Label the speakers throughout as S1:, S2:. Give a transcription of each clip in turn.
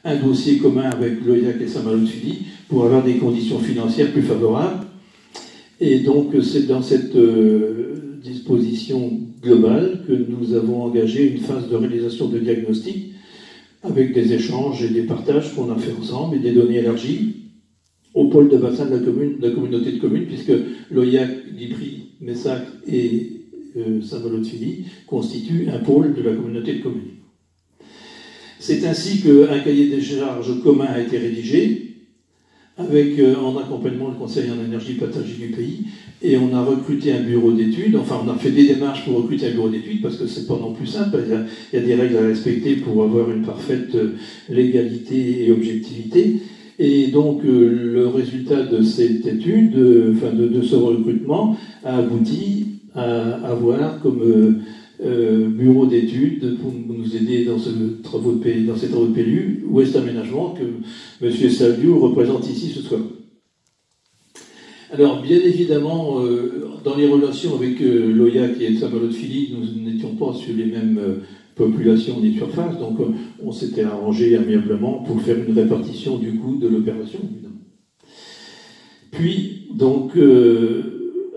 S1: un dossier commun avec l'OIAC et Saint-Malo-de-Sully pour avoir des conditions financières plus favorables. Et donc, c'est dans cette disposition globale que nous avons engagé une phase de réalisation de diagnostic avec des échanges et des partages qu'on a fait ensemble et des données élargies au pôle de bassin de la communauté de communes, puisque l'OIAC, Dipry, Messac et Saint-Malo-de-Sully constituent un pôle de la communauté de communes. C'est ainsi qu'un cahier des charges commun a été rédigé, avec en accompagnement le conseiller en énergie partagée du pays, et on a recruté un bureau d'études, enfin on a fait des démarches pour recruter un bureau d'études, parce que c'est pas non plus simple, il y a des règles à respecter pour avoir une parfaite légalité et objectivité. Et donc le résultat de cette étude, de ce recrutement, a abouti à avoir comme bureau d'études pour nous aider dans ces travaux de PLU, Ouest Aménagement, que M. Saldiou représente ici ce soir. Alors, bien évidemment, dans les relations avec l'OIAC et Saint-Malo-de-Sully, nous n'étions pas sur les mêmes populations ni surface, donc on s'était arrangé amiablement pour faire une répartition du coût de l'opération, évidemment. Puis, donc,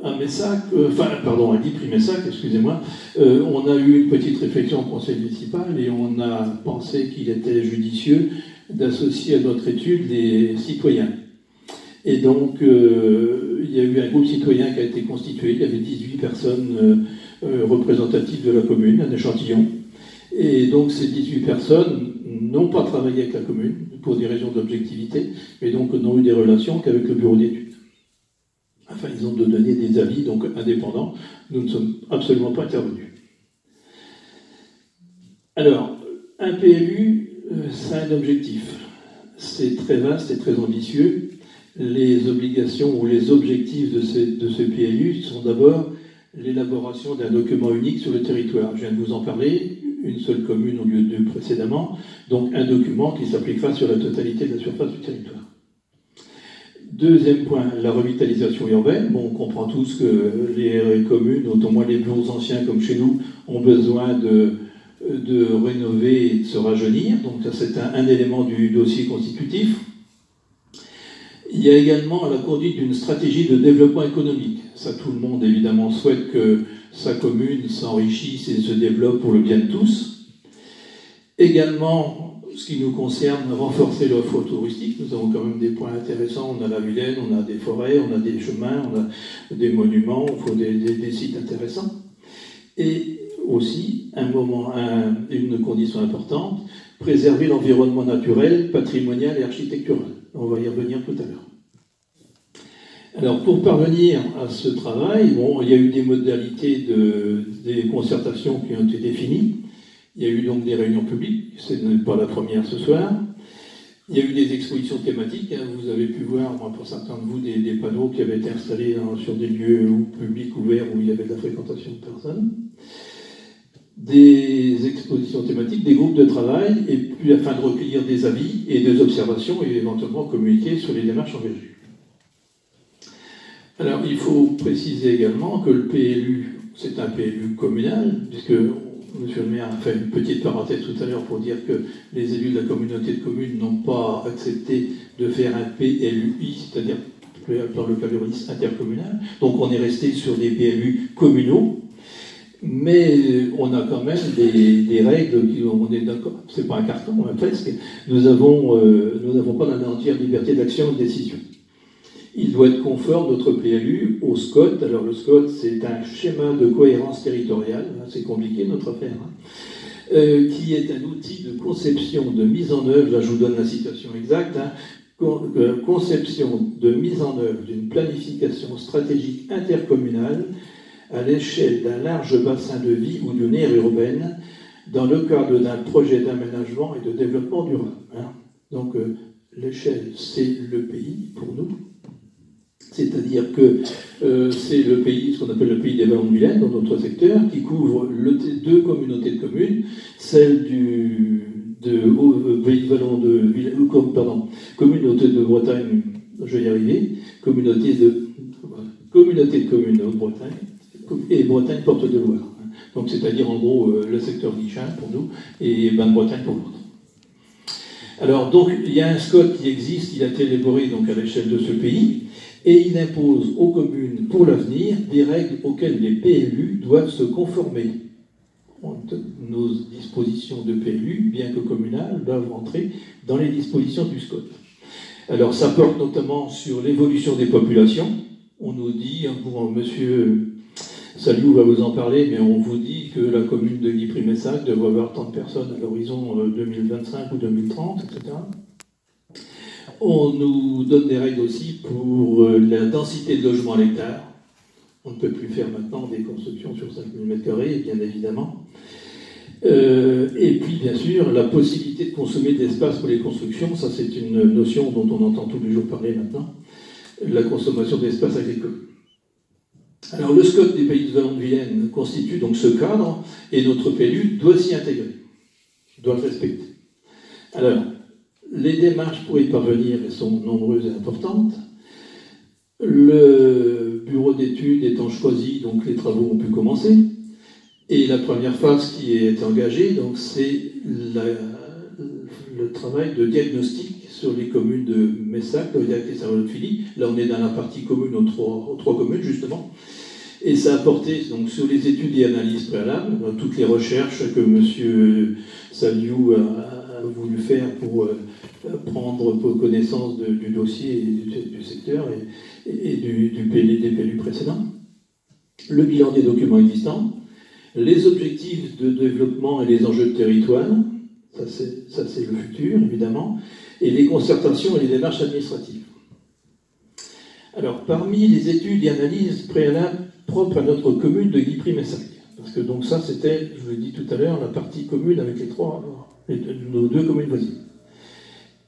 S1: à Messac, à Dipry-Messac, excusez-moi, on a eu une petite réflexion au conseil municipal et on a pensé qu'il était judicieux d'associer à notre étude les citoyens. Et donc, il y a eu un groupe citoyen qui a été constitué, il y avait 18 personnes représentatives de la commune, un échantillon. Et donc, ces 18 personnes n'ont pas travaillé avec la commune pour des raisons d'objectivité, mais donc n'ont eu des relations qu'avec le bureau d'études. Enfin, ils ont donné des avis, donc indépendants. Nous ne sommes absolument pas intervenus. Alors, un PLU, c'est un objectif. C'est très vaste et très ambitieux. Les obligations ou les objectifs de ce PLU sont d'abord l'élaboration d'un document unique sur le territoire. Je viens de vous en parler, une seule commune au lieu de deux précédemment, donc un document qui s'appliquera sur la totalité de la surface du territoire. Deuxième point, la revitalisation urbaine. Bon, on comprend tous que les communes, au moins les bureaux anciens comme chez nous, ont besoin de rénover et de se rajeunir. Donc ça, c'est un élément du dossier constitutif. Il y a également la conduite d'une stratégie de développement économique. Ça, tout le monde, évidemment, souhaite que sa commune s'enrichisse et se développe pour le bien de tous. Également, ce qui nous concerne, renforcer l'offre touristique. Nous avons quand même des points intéressants. On a la Vilaine, on a des forêts, on a des chemins, on a des monuments, il faut des sites intéressants. Et aussi, une condition importante, préserver l'environnement naturel, patrimonial et architectural. On va y revenir tout à l'heure. Alors, pour parvenir à ce travail, bon, il y a eu des modalités des concertations qui ont été définies. Il y a eu donc des réunions publiques, ce n'est pas la première ce soir. Il y a eu des expositions thématiques. Vous avez pu voir, pour certains de vous, des panneaux qui avaient été installés sur des lieux publics ouverts où il y avait de la fréquentation de personnes. Des expositions thématiques, des groupes de travail, et puis afin de recueillir des avis et des observations et éventuellement communiquer sur les démarches engagées. Alors, il faut préciser également que le PLU, c'est un PLU communal, puisque M. le maire a fait une petite parenthèse tout à l'heure pour dire que les élus de la communauté de communes n'ont pas accepté de faire un PLUI, c'est-à-dire par le pluralisme intercommunal. Donc, on est resté sur des PLU communaux. Mais on a quand même des règles, on est d'accord, c'est pas un carton, presque. Nous n'avons pas la entière liberté d'action et de décision. Il doit être conforme, notre PLU, au SCOT. Alors le SCOT, c'est un schéma de cohérence territoriale, c'est compliqué notre affaire, qui est un outil de conception, de mise en œuvre, là je vous donne la citation exacte, conception de mise en œuvre d'une planification stratégique intercommunale à l'échelle d'un large bassin de vie ou d'une aire urbaine dans le cadre d'un projet d'aménagement et de développement durable. Donc l'échelle, c'est le pays pour nous. C'est-à-dire que c'est le pays, ce qu'on appelle le pays des Vallons de Vilaine, dans notre secteur, qui couvre deux communautés de communes, celle pays Vallons de Vilaine, communauté de Bretagne, je vais y arriver, communauté de communes de Bretagne, et Bretagne Porte de Loire. Donc c'est-à-dire en gros le secteur guichin pour nous et Bain de Bretagne pour l'autre. Alors, donc, il y a un SCOT qui existe, il a été élaboré donc, à l'échelle de ce pays, et il impose aux communes, pour l'avenir, des règles auxquelles les PLU doivent se conformer. Nos dispositions de PLU, bien que communales, doivent rentrer dans les dispositions du SCOT. Alors, ça porte notamment sur l'évolution des populations. On nous dit, pour monsieur Saliou va vous en parler, mais on vous dit que la commune de Guipry-Messac devrait avoir tant de personnes à l'horizon 2025 ou 2030, etc. On nous donne des règles aussi pour la densité de logements à l'hectare. On ne peut plus faire maintenant des constructions sur 5000 m², bien évidemment. Et puis, bien sûr, la possibilité de consommer de l'espace pour les constructions, ça c'est une notion dont on entend tous les jours parler maintenant, la consommation d'espace agricole. Alors, le SCOT des Pays de Wallon-de-Vienne constitue donc ce cadre, et notre PLU doit s'y intégrer, doit le respecter. Alors, les démarches pour y parvenir sont nombreuses et importantes. Le bureau d'études étant choisi, donc les travaux ont pu commencer. Et la première phase qui est engagée, donc, c'est le travail de diagnostic sur les communes de Messac, Loyac et Saint-Malo-de-Filly. Là, on est dans la partie commune aux trois communes, justement. Et ça a porté donc, sur les études et analyses préalables, toutes les recherches que M. Saliou a voulu faire pour prendre connaissance du dossier et du secteur et des PLU précédents. Le bilan des documents existants, les objectifs de développement et les enjeux de territoire, ça c'est le futur évidemment, et les concertations et les démarches administratives. Alors, parmi les études et analyses préalables propres à notre commune de Guipry-Messac, parce que donc ça c'était, je vous l'ai dit tout à l'heure, la partie commune avec nos deux communes voisines.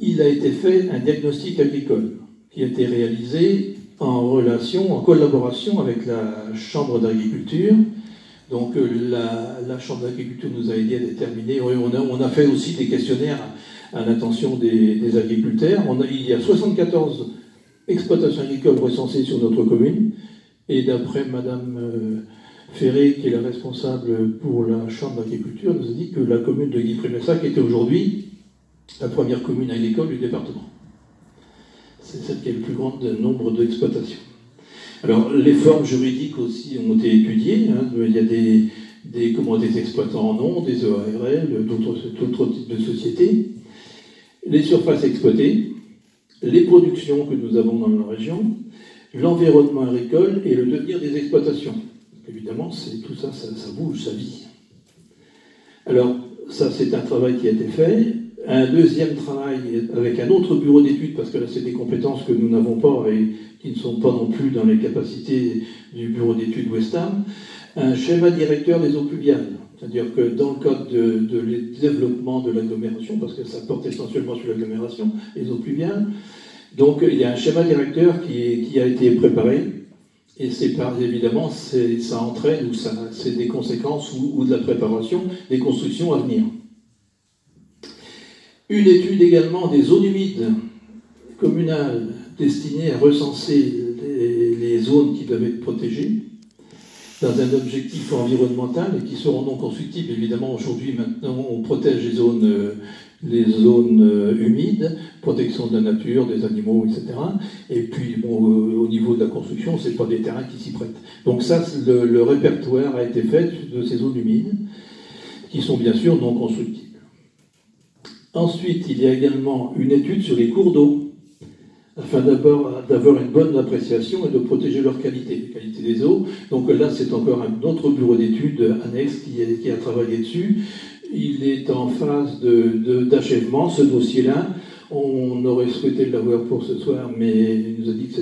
S1: Il a été fait un diagnostic agricole qui a été réalisé en collaboration avec la Chambre d'agriculture. Donc la Chambre d'agriculture nous a aidé à déterminer, on a fait aussi des questionnaires à l'attention des agriculteurs. Il y a 74 exploitations agricoles recensées sur notre commune, et d'après Madame Ferré, qui est la responsable pour la Chambre d'agriculture, nous a dit que la commune de Guipry-Messac était aujourd'hui la première commune agricole du département. C'est celle qui a le plus grand nombre d'exploitations. Alors, les formes juridiques aussi ont été étudiées. Il y a des exploitants en nom, des EARL, d'autres types de sociétés. Les surfaces exploitées, les productions que nous avons dans la région, l'environnement agricole et le devenir des exploitations. Évidemment, tout ça, ça bouge, ça vit. Alors, ça, c'est un travail qui a été fait. Un deuxième travail avec un autre bureau d'études, parce que là, c'est des compétences que nous n'avons pas et qui ne sont pas non plus dans les capacités du bureau d'études Westham, un schéma directeur des eaux pluviales. C'est-à-dire que dans le cadre de développement de l'agglomération, parce que ça porte essentiellement sur l'agglomération, les eaux pluviales, donc il y a un schéma directeur qui a été préparé, et évidemment, ça entraîne, ou c'est des conséquences ou de la préparation des constructions à venir. Une étude également des zones humides communales destinées à recenser les zones qui doivent être protégées dans un objectif environnemental et qui seront non constructibles. Évidemment, aujourd'hui, maintenant, on protège les zones humides, protection de la nature, des animaux, etc. Et puis, bon, au niveau de la construction, ce n'est pas des terrains qui s'y prêtent. Donc ça, le répertoire a été fait de ces zones humides, qui sont bien sûr non constructibles. Ensuite, il y a également une étude sur les cours d'eau, afin d'abord d'avoir une bonne appréciation et de protéger leur qualité, la qualité des eaux. Donc là, c'est encore un autre bureau d'études annexe qui a travaillé dessus. Il est en phase d'achèvement, ce dossier-là. On aurait souhaité l'avoir pour ce soir, mais il nous a dit que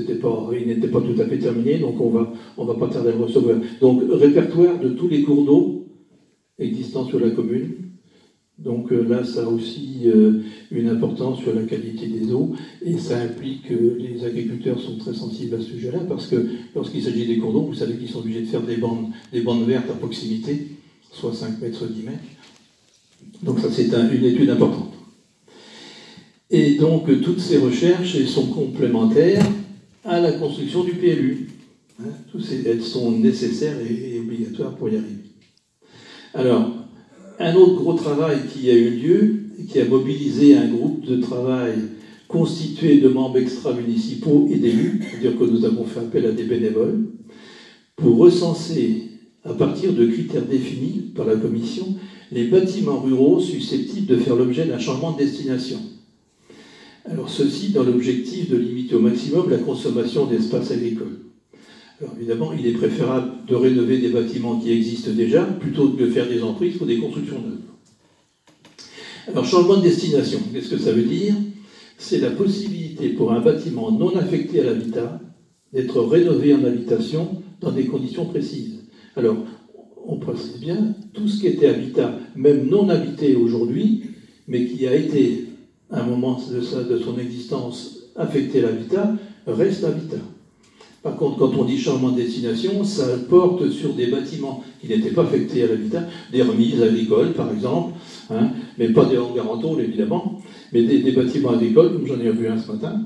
S1: il n'était pas tout à fait terminé, donc on va pas tarder à le recevoir. Donc, répertoire de tous les cours d'eau existants sur la commune. Donc là, ça a aussi une importance sur la qualité des eaux, et ça implique que les agriculteurs sont très sensibles à ce sujet-là, parce que lorsqu'il s'agit des cours d'eau, vous savez qu'ils sont obligés de faire des bandes vertes à proximité, soit 5 mètres, soit 10 mètres. Donc ça, c'est une étude importante. Et donc, toutes ces recherches sont complémentaires à la construction du PLU. Elles sont nécessaires et obligatoires pour y arriver. Alors, Un autre gros travail qui a eu lieu, et qui a mobilisé un groupe de travail constitué de membres extra-municipaux et d'élus, c'est-à-dire que nous avons fait appel à des bénévoles, pour recenser, à partir de critères définis par la Commission, les bâtiments ruraux susceptibles de faire l'objet d'un changement de destination. Alors ceci dans l'objectif de limiter au maximum la consommation d'espaces agricoles. Alors évidemment, il est préférable de rénover des bâtiments qui existent déjà, plutôt que de faire des emprises pour des constructions neuves. Alors changement de destination, qu'est-ce que ça veut dire? C'est la possibilité pour un bâtiment non affecté à l'habitat d'être rénové en habitation dans des conditions précises. Alors, on précise bien, tout ce qui était habitat, même non habité aujourd'hui, mais qui a été, à un moment de son existence, affecté à l'habitat, reste habitat. Par contre, quand on dit changement de destination, ça porte sur des bâtiments qui n'étaient pas affectés à l'habitat, des remises agricoles, par exemple, hein, mais pas des hangars en tôle, évidemment, mais des bâtiments agricoles, comme j'en ai vu un ce matin,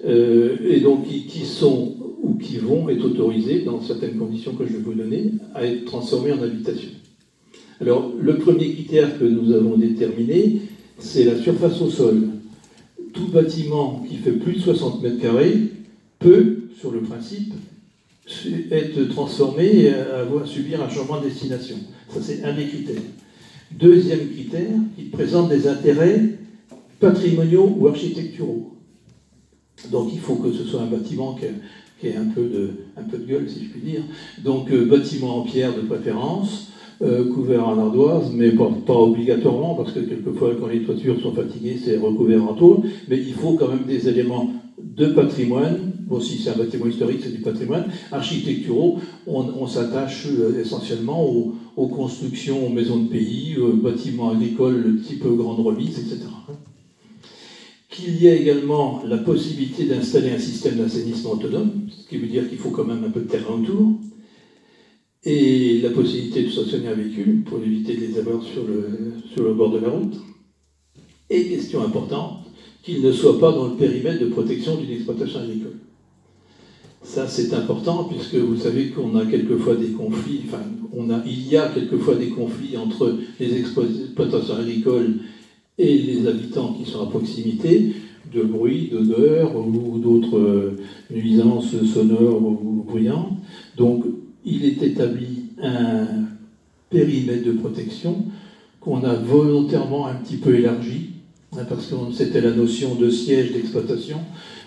S1: et donc qui sont ou qui vont être autorisés, dans certaines conditions que je vais vous donner, à être transformés en habitation. Alors, le premier critère que nous avons déterminé, c'est la surface au sol. Tout bâtiment qui fait plus de 60 mètres carrés peut, sur le principe, être transformé et subir un changement de destination. Ça, c'est un des critères. Deuxième critère, il présente des intérêts patrimoniaux ou architecturaux. Donc, il faut que ce soit un bâtiment qui ait un peu de gueule, si je puis dire. Donc, bâtiment en pierre de préférence, couvert en ardoise, mais pas obligatoirement, parce que quelquefois, quand les toitures sont fatiguées, c'est recouvert en tôle. Mais il faut quand même des éléments de patrimoine. Bon, si c'est un bâtiment historique, c'est du patrimoine. Architecturaux, on s'attache essentiellement aux constructions, aux maisons de pays, aux bâtiments agricoles type grande remise, etc. Qu'il y ait également la possibilité d'installer un système d'assainissement autonome, ce qui veut dire qu'il faut quand même un peu de terrain autour, et la possibilité de stationner un véhicule pour éviter de les avoir sur le bord de la route. Et question importante, qu'il ne soit pas dans le périmètre de protection d'une exploitation agricole. Ça, c'est important, puisque vous savez qu'on a quelquefois des conflits, enfin, il y a quelquefois des conflits entre les exploitations agricoles et les habitants qui sont à proximité, de bruit, d'odeur ou d'autres nuisances sonores ou bruyantes. Donc, il est établi un périmètre de protection qu'on a volontairement un petit peu élargi, hein, parce que c'était la notion de siège d'exploitation.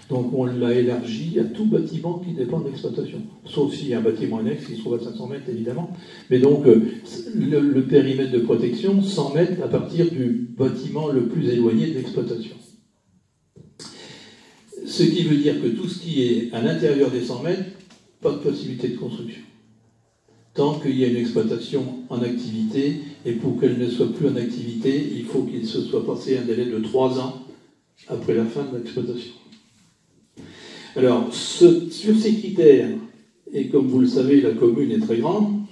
S1: Donc on l'a élargi à tout bâtiment qui dépend d'exploitation, sauf s'il y a un bâtiment annexe qui se trouve à 500 mètres évidemment. Mais donc le périmètre de protection, 100 mètres à partir du bâtiment le plus éloigné de l'exploitation. Ce qui veut dire que tout ce qui est à l'intérieur des 100 mètres, pas de possibilité de construction. Tant qu'il y a une exploitation en activité, et pour qu'elle ne soit plus en activité, il faut qu'il se soit passé un délai de 3 ans après la fin de l'exploitation. Alors, sur ces critères, et comme vous le savez, la commune est très grande,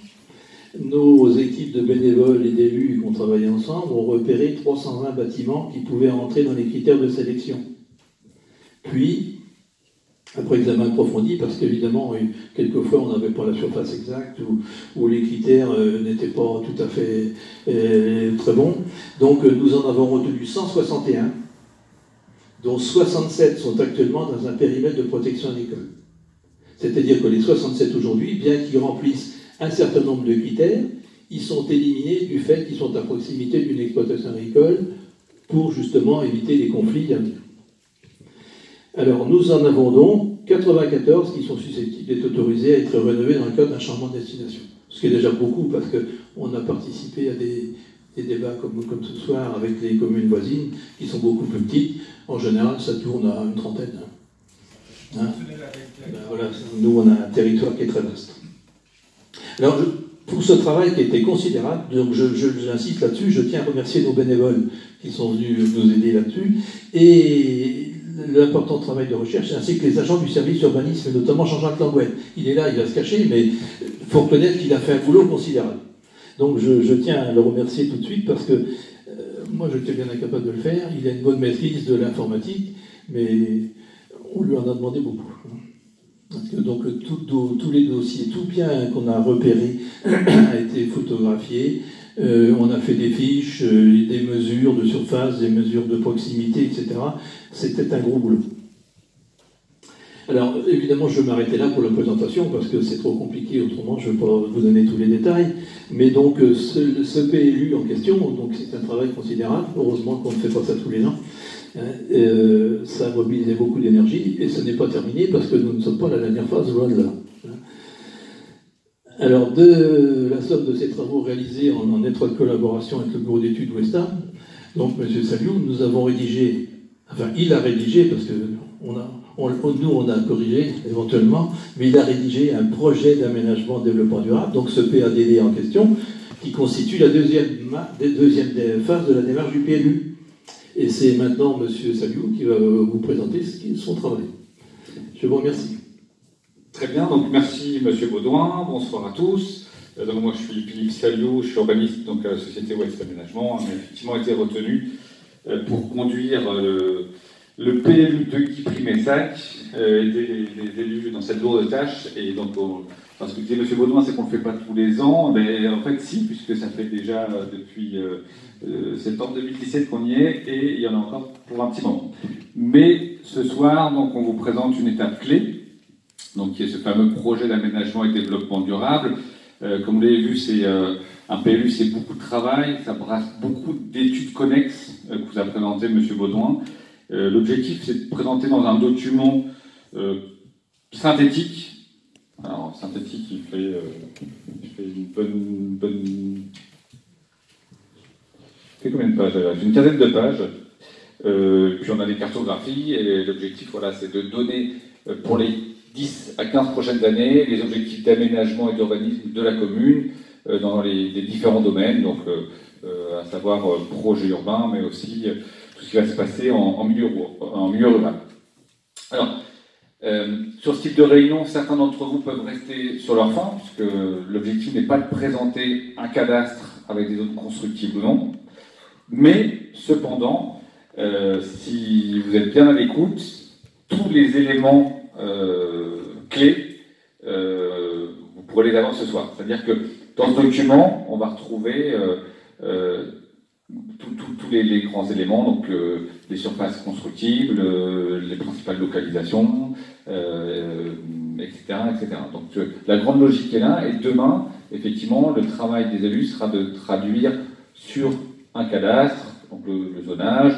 S1: nos équipes de bénévoles et d'élus qui ont travaillé ensemble ont repéré 320 bâtiments qui pouvaient entrer dans les critères de sélection. Puis, après examen approfondi, parce qu'évidemment, quelquefois, on n'avait pas la surface exacte ou les critères n'étaient pas tout à fait très bons. Donc, nous en avons retenu 161, dont 67 sont actuellement dans un périmètre de protection agricole. C'est-à-dire que les 67 aujourd'hui, bien qu'ils remplissent un certain nombre de critères, ils sont éliminés du fait qu'ils sont à proximité d'une exploitation agricole pour justement éviter les conflits à venir. Alors, nous en avons donc 94 qui sont susceptibles d'être autorisés à être rénovés dans le cadre d'un changement de destination. Ce qui est déjà beaucoup parce qu'on a participé à des débats comme ce soir avec les communes voisines qui sont beaucoup plus petites. En général, ça tourne à une trentaine. Hein? Ben voilà, nous, on a un territoire qui est très vaste. Alors, pour ce travail qui était considérable, donc j'insiste là-dessus, je tiens à remercier nos bénévoles qui sont venus nous aider là-dessus, et l'important travail de recherche, ainsi que les agents du service urbanisme, et notamment Jean-Jacques Langouette. Il est là, il va se cacher, mais il faut reconnaître qu'il a fait un boulot considérable. Donc je tiens à le remercier tout de suite, parce que moi j'étais bien incapable de le faire, il a une bonne maîtrise de l'informatique, mais on lui en a demandé beaucoup. Parce que donc tous les dossiers, tout bien qu'on a repéré a été photographié, On a fait des fiches, des mesures de surface, des mesures de proximité, etc. C'était un gros boulot. Alors, évidemment, je vais m'arrêter là pour la présentation, parce que c'est trop compliqué, autrement je ne vais pas vous donner tous les détails. Mais donc, ce PLU en question, donc c'est un travail considérable, heureusement qu'on ne fait pas ça tous les ans. Ça a mobilisé beaucoup d'énergie, et ce n'est pas terminé, parce que nous ne sommes pas à la dernière phase, loin de là. Alors, de la somme de ces travaux réalisés en étroite collaboration avec le bureau d'études Ouestam, donc M. Saliou, nous avons rédigé, enfin, il a rédigé, parce que nous, on a corrigé éventuellement, mais il a rédigé un projet d'aménagement développement durable, donc ce PADD en question, qui constitue la deuxième phase de la démarche du PLU. Et c'est maintenant M. Saliou qui va vous présenter son travail. Je vous remercie.
S2: Très bien, donc merci M. Baudouin, bonsoir à tous. Donc moi je suis Philippe Saliou, je suis urbaniste donc à la société Ouest Aménagement. On a effectivement été retenu pour conduire le PLU de Guy Primessac, aider les élus dans cette lourde tâche. Et donc, ce que disait M. Baudouin, c'est qu'on ne le fait pas tous les ans, mais en fait si, puisque ça fait déjà depuis septembre 2017 qu'on y est, et il y en a encore pour un petit moment. Mais ce soir, donc, on vous présente une étape clé, donc, qui est ce fameux projet d'aménagement et de développement durable. Comme vous l'avez vu, c'est un PLU, c'est beaucoup de travail, ça brasse beaucoup d'études connexes que vous a présenté M. Baudouin. L'objectif, c'est de présenter dans un document synthétique. Alors, synthétique, il fait une bonne... Il fait combien de pages? Il fait une quinzaine de pages. Puis on a des cartographies, et l'objectif, voilà, c'est de donner pour les 10 à 15 prochaines années les objectifs d'aménagement et d'urbanisme de la commune dans les différents domaines, donc à savoir projet urbain, mais aussi tout ce qui va se passer en milieu rural. Alors, sur ce type de réunion, certains d'entre vous peuvent rester sur leur faim, puisque l'objectif n'est pas de présenter un cadastre avec des zones constructibles ou non, mais cependant, si vous êtes bien à l'écoute, tous les éléments clés, vous pourrez les avoir ce soir. C'est-à-dire que dans ce document, on va retrouver tous les grands éléments, donc les surfaces constructibles, les principales localisations, etc., etc. Donc la grande logique est là, et demain, effectivement, le travail des élus sera de traduire sur un cadastre, donc le zonage,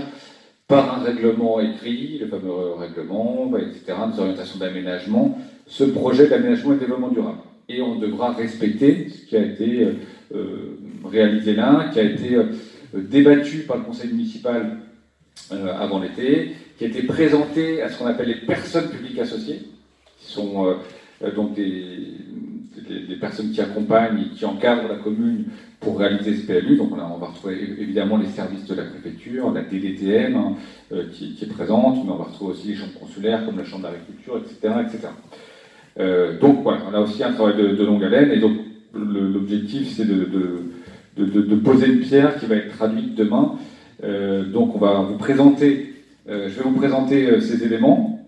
S2: par un règlement écrit, le fameux règlement, etc., des orientations d'aménagement, ce projet d'aménagement et de développement durable. Et on devra respecter ce qui a été réalisé là, qui a été débattu par le conseil municipal avant l'été, qui a été présenté à ce qu'on appelle les personnes publiques associées, qui sont donc des personnes qui accompagnent et qui encadrent la commune pour réaliser ce PLU. Donc on va retrouver évidemment les services de la préfecture, la DDTM qui est présente, mais on va retrouver aussi les chambres consulaires comme la chambre d'agriculture, etc., etc. Donc voilà, on a aussi un travail de longue haleine, et donc l'objectif c'est de poser une pierre qui va être traduite demain. Donc on va vous présenter, je vais vous présenter ces éléments,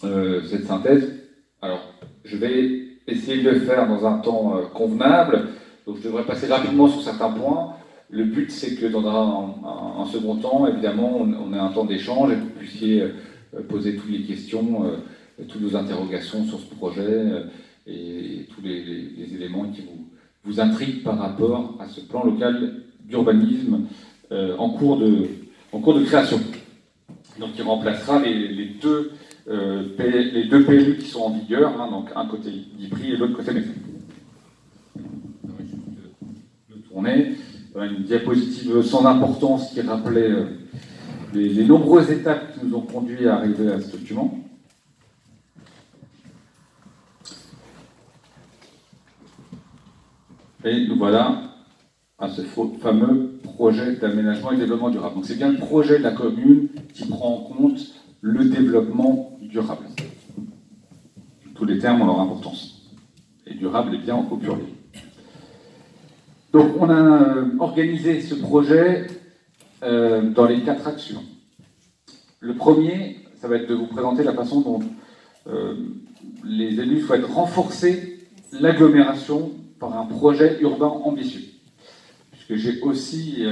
S2: cette synthèse. Alors je vais essayer de le faire dans un temps convenable, donc je devrais passer rapidement sur certains points. Le but c'est que dans un second temps, évidemment, on ait un temps d'échange et que vous puissiez poser toutes les questions, toutes vos interrogations sur ce projet et tous les éléments qui vous intriguent par rapport à ce plan local d'urbanisme en cours de création. Donc il remplacera les deux PLU qui sont en vigueur, hein, donc un côté d'Ypres et l'autre côté Messac. De tourner. Voilà une diapositive sans importance qui rappelait les nombreuses étapes qui nous ont conduits à arriver à ce document. Et nous voilà à ce fameux projet d'aménagement et de développement durable. Donc c'est bien le projet de la commune qui prend en compte le développement durable. Tous les termes ont leur importance. Et durable est bien au pluriel. Donc on a organisé ce projet dans les 4 axes suivants. Le premier, ça va être de vous présenter la façon dont les élus souhaitent renforcer l'agglomération par un projet urbain ambitieux. puisque j'ai aussi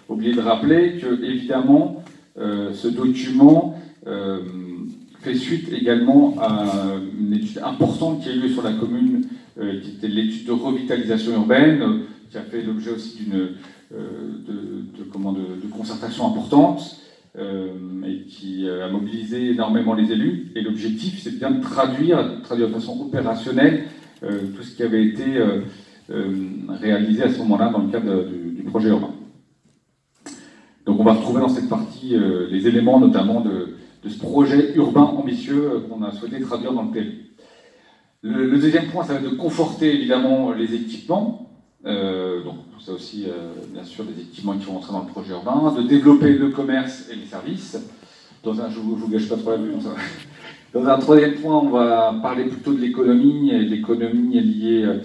S2: oublié de rappeler que, évidemment, ce document fait suite également à une étude importante qui a eu lieu sur la commune, qui était l'étude de revitalisation urbaine, qui a fait l'objet aussi d'une de concertation importante, et qui a mobilisé énormément les élus. Et l'objectif, c'est bien de traduire de façon opérationnelle tout ce qui avait été réalisé à ce moment-là dans le cadre du projet urbain. Donc on va retrouver dans cette partie les éléments notamment de ce projet urbain ambitieux qu'on a souhaité traduire dans le PLU. Le deuxième point, ça va être de conforter évidemment les équipements, donc ça aussi bien sûr des équipements qui vont entrer dans le projet urbain, de développer le commerce et les services. Je ne vous gâche pas trop la vue comme ça. Dans un troisième point, on va parler plutôt de l'économie, et l'économie est liée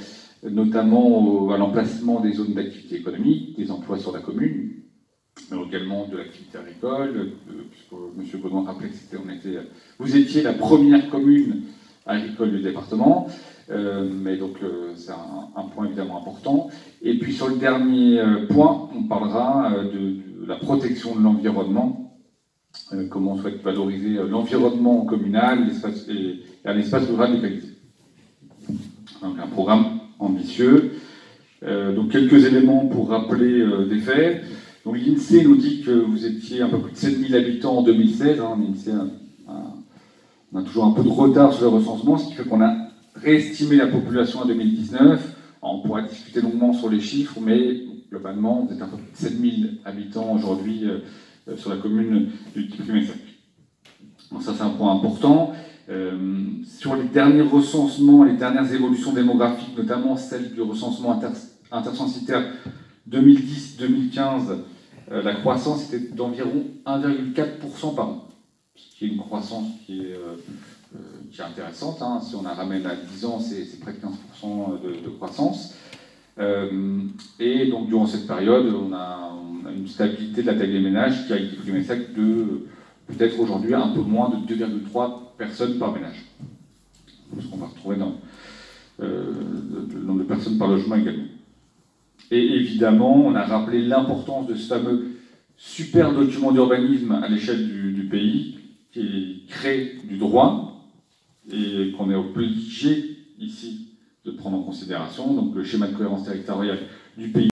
S2: notamment à l'emplacement des zones d'activité économique, des emplois sur la commune, mais également de l'activité agricole, puisque M. Baudouin rappelait que vous étiez la première commune agricole du département, mais donc c'est un point évidemment important. Et puis sur le dernier point, on parlera de la protection de l'environnement, comment on souhaite valoriser l'environnement communal et un espace rural localisé. Donc un programme ambitieux. Donc quelques éléments pour rappeler des faits. Donc l'INSEE nous dit que vous étiez un peu plus de 7000 habitants en 2016. L'INSEE on a toujours un peu de retard sur le recensement, ce qui fait qu'on a réestimé la population en 2019. On pourra discuter longuement sur les chiffres, mais globalement, vous êtes un peu plus de 7000 habitants aujourd'hui sur la commune du Petit-Plémessac. Donc ça, c'est un point important. Sur les derniers recensements, les dernières évolutions démographiques, notamment celle du recensement intercensitaire 2010-2015, la croissance était d'environ 1,4% par an, ce qui est une croissance qui est intéressante. Si on la ramène à 10 ans, c'est près de 15% de croissance. Et donc durant cette période, on a une stabilité de la taille des ménages qui a été Petit-Plémessac de peut-être aujourd'hui un peu moins de 2,3 personnes par ménage. Ce qu'on va retrouver dans le nombre de personnes par logement également. Et évidemment, on a rappelé l'importance de ce fameux super document d'urbanisme à l'échelle du pays, qui crée du droit et qu'on est obligé ici de prendre en considération. Donc le schéma de cohérence territoriale du pays